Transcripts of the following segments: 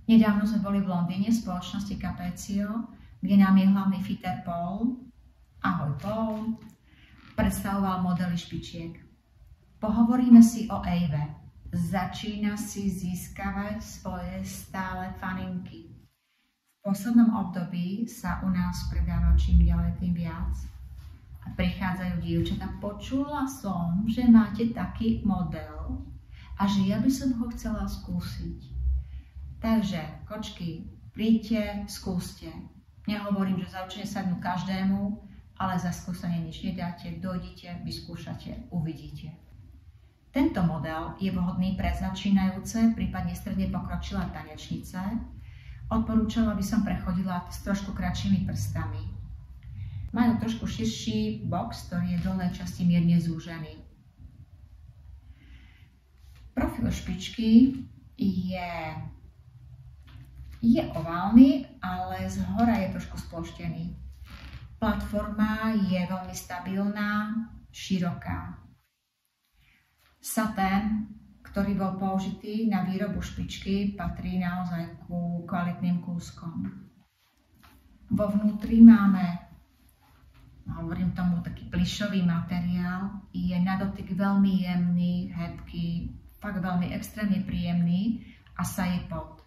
Nedávno sme boli v Londýne v spoločnosti Capezio, kde nám je hlavný fitter Paul, ahoj Paul, predstavoval modely špičiek. Pohovoríme si o Ave. Začína si získavať svoje stále faninky. V poslednom období sa u nás predáva čím ďalej tým viac. A prichádzajú dievčatá. Počula som, že máte taký model a že ja by som ho chcela skúsiť. Takže, kočky, príďte, skúste. Nehovorím, že zaučene sadnú každému, ale za skúsenie nič nedáte, dojdite, vyskúšate, uvidíte. Tento model je vhodný pre začínajúce, prípadne stredne pokročilé tanečnice. Odporúčala by som prechodila s trošku kratšími prstami. Majú trošku širší box, ktorý je v dolnej časti mierne zúžený. Profil špičky je oválny, ale zhora je trošku sploštený. Platforma je veľmi stabilná, široká. Satén, ktorý bol použitý na výrobu špičky, patrí naozaj ku kvalitným kúskom. Vo vnútri máme, hovorím tomu, taký plyšový materiál. Je na dotyk veľmi jemný, hebký, fakt veľmi extrémne príjemný a saje pod.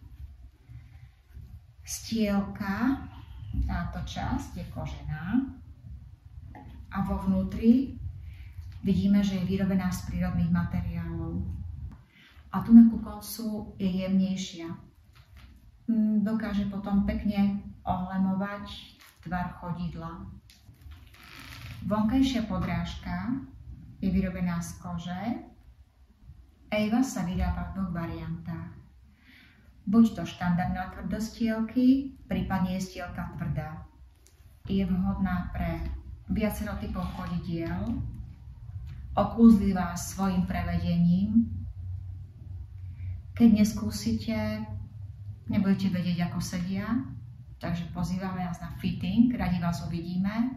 Stielka, táto časť je kožená a vo vnútri vidíme, že je vyrobená z prírodných materiálov. A tu na koncu je jemnejšia. Dokáže potom pekne ohlemovať tvar chodidla. Vonkajšia podrážka je vyrobená z kože. Ava sa vyrába v dvoch variantách. Buď to štandardná tvrdosť stielky, prípadne je stielka tvrdá. Je vhodná pre viacero typov chodidiel, okúzli vás svojim prevedením. Keď neskúsite, nebudete vedieť, ako sedia, takže pozývame nás na fitting, radi vás uvidíme.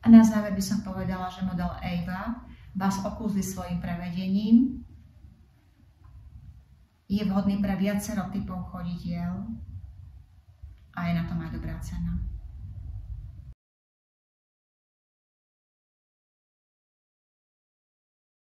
A na záver by som povedala, že model Ava vás okúzli svojim prevedením. Je vhodný pre viacero typov chodidiel a je na tom aj dobrá cena.